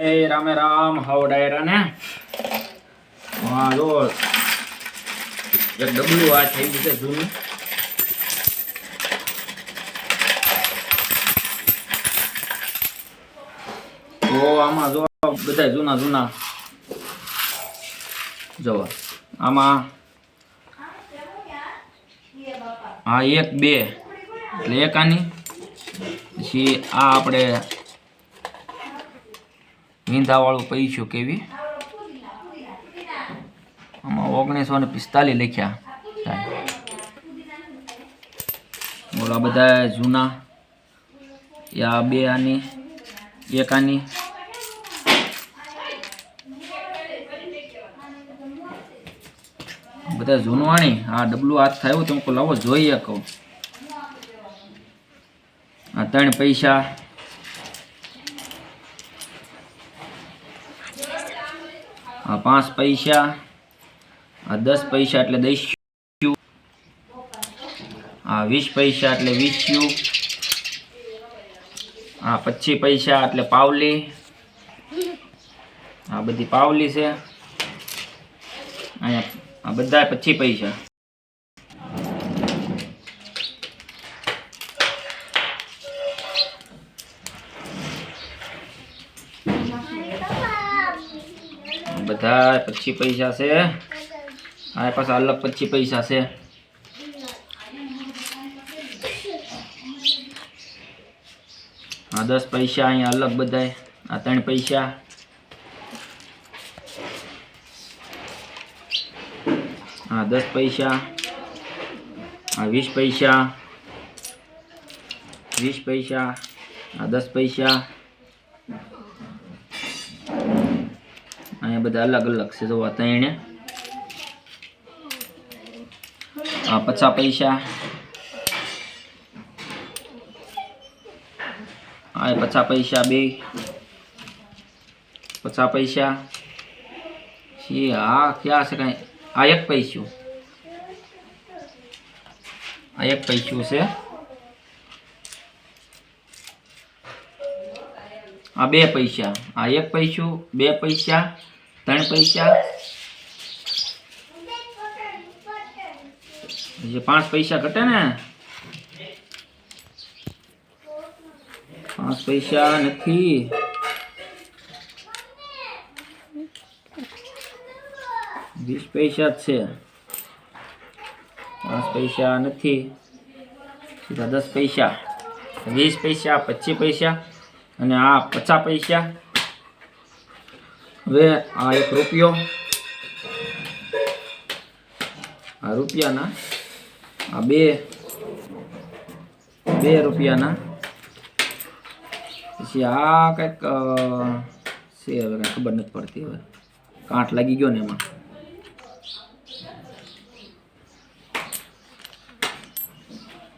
એ રામે રામ હાવ ડાયરા ને હા જો એક ડબલું આ થઈ ગયું છે જૂનું તો આમાં જો બધા જૂના જૂના જો આમાં હા 1 2 એટલે એક આની પછી આ આપણે વીંધાવાળું પૈસું કેવી આમાં 1945 લખ્યા બોલા બધા જૂના યા બે આની એક આની બધા જૂનવાણી આ ડબલું હાથ થયું તો હું લાવો જોઈએ કહું આ 3 પૈસા આ 5 પૈસા આ 10 પૈસા એટલે 10 આ 20 પૈસા એટલે 20 આ 25 પૈસા એટલે પાવલી આ બધી પાવલી છે અહીંયા આ બધા 25 પૈસા બધા 25 પૈસા છે આ પાછા અલગ 25 પૈસા છે આ 10 પૈસા અહીંયા અલગ બધા આ 3 પૈસા આ 10 પૈસા આ 20 પૈસા 20 પૈસા આ 10 પૈસા અહીંયા બધા અલગ અલગ છે જોવા ત્રણે આ 50 પૈસા આ 50 પૈસા બે 50 પૈસા છે આ ક્યાં છે કઈ આ 1 પૈસું આ 1 પૈસું છે આ 2 પૈસા આ 1 પૈસું 2 પૈસા 3 પૈસા જે 5 પૈસા ઘટે ને 5 પૈસા નથી 20 પૈસા જ છે 5 પૈસા નથી સીધા 10 પૈસા 20 પૈસા 25 પૈસા અને આ 50 પૈસા હવે આ 1 રૂપિયો આ રૂપિયાના આ 2 રૂપિયાના પછી આ કંઈક છે હવે કંઈ ખબર નથી પડતી હવે કાંઠ લાગી ગયો ને એમાં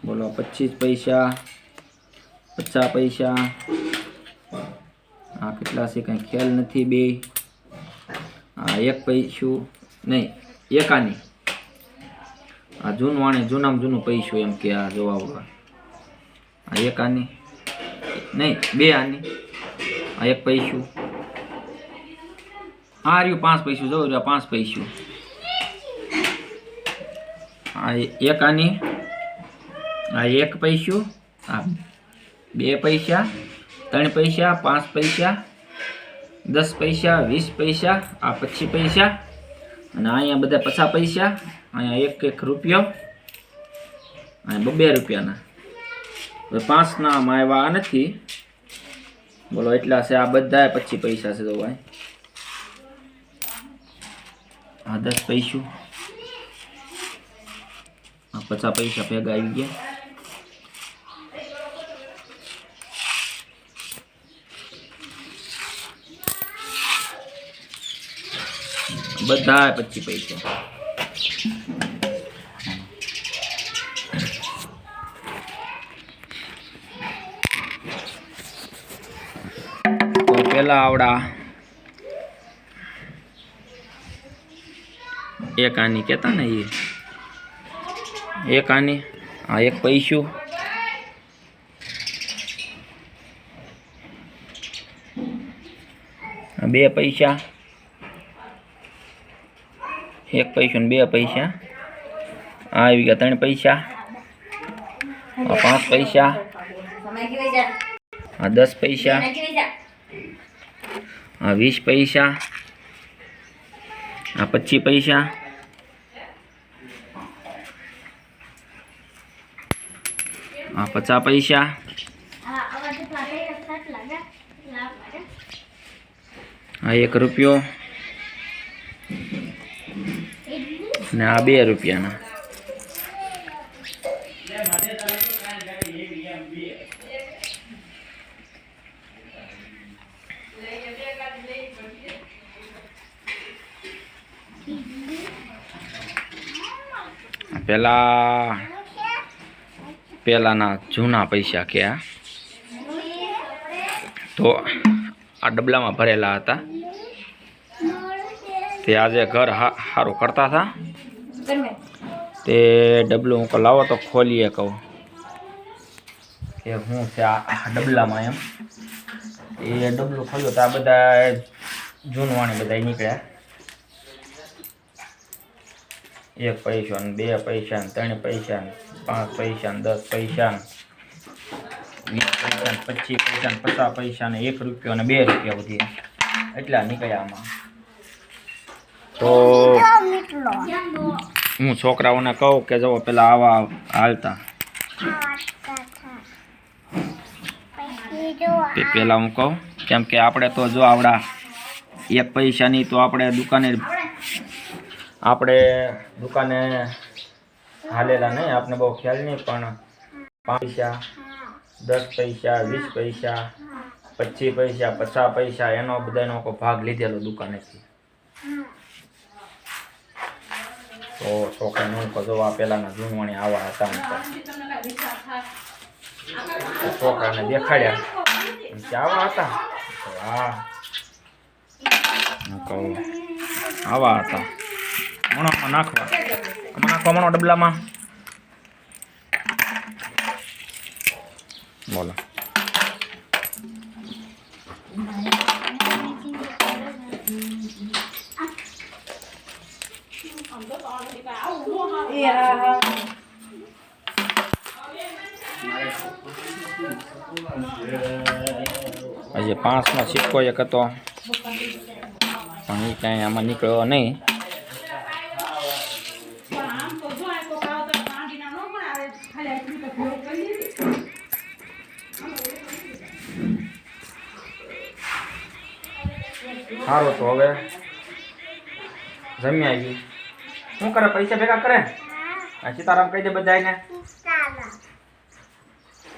બોલો 25 પૈસા 50 પૈસા આ કેટલા છે કંઈ ખ્યાલ નથી 2 આ 1 પૈસું નહીં 1 આની આ જૂનવાણી જૂનામાં જૂનું પૈસું એમ કે આ જોવા વગર આ 1 આની નહીં 2 આની આ 1 પૈસું આ રહ્યું 5 પૈસું જોઉં રહ્યું 5 પૈસું આ 1 આની આ 1 પૈસું આ 2 પૈસા 3 પૈસા 5 પૈસા 10 પૈસા 20 પૈસા આ 25 પૈસા અને અહીંયા બધા 50 પૈસા અહીંયા 1 રૂપિયો અહીંયા 2 રૂપિયાના હવે 5 ના માં આવ્યા નથી બોલો એટલા છે આ બધા 25 પૈસા છે તો ભાઈ આ 10 પૈસું આ 50 પૈસા ભેગા આવી ગયા બધા 25 પૈસા તો પેલા આવડા 1 આની કહેતા ને એ 1 આની આ 1 પૈસું 2 પૈસા, 1 પૈસો ને 2 પૈસા. આ આવી ગયા 3 પૈસા. આ 5 પૈસા. આ 10 પૈસા. આ 20 પૈસા. આ 25 પૈસા. આ 50 પૈસા. આ 1 રૂપિયો ને આ 2 રૂપિયાના. પેલાના જૂના પૈસા કે આ તો આ ડબલામાં ભરેલા હતા. તે આજે ઘર સારું કરતા હતા. તે ડબલું હું લાવો તો ખોલીએ કહું કે હું છે આ ડબલામાં એમ. એ ડબલું ખોલ્યું તો આ બધા જૂનવાણી બધા નીકળ્યા. 1 પૈસો ને 2 પૈસા ને 3 પૈસા ને 5 પૈસા ને 10 પૈસા ને 20 પૈસા ને 25 પૈસા ને 50 પૈસા ને 1 રૂપિયો ને 2 રૂપિયા બધી એટલા નીકળ્યા આમાં. તો હું છોકરાઓને કહું કે જવો પેલા આવા હાલતા. પેલા હું કહું કેમ કે આપણે તો જો આવડા 1 પૈસાની તો આપણે દુકાને હાલેલા નહીં, આપણે બહુ ખ્યાલ નહીં. પણ 5 પૈસા, 10 પૈસા, 20 પૈસા, 25 પૈસા, 50 પૈસા એનો બધાનો ભાગ લીધેલો દુકાનેથી. તો છોકરાને હું કહું આ પેલાના જૂનવાણી આવા હતા. છોકરાને દેખાડ્યા આવા હતા. હા હું કહું આવા હતા. મણોમાં નાખવા મણો ડબલામાં. બોલો હજી 5નો સિક્કો એક હતો પણ એ કાંઈ આમાં નીકળ્યો નહીં. સારું તો હવે જમી આવી. શું કરે? પૈસા ભેગા કરે. સીતારામ કહી દે બધાને.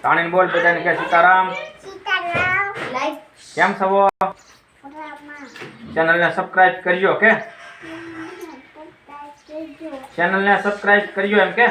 તાણીને બોલ બધાને કે સીતારામ. કેમ છો? ચેનલને સબસ્ક્રાઇબ કરજો કે ચેનલને સબસ્ક્રાઇબ કરજો એમ કે.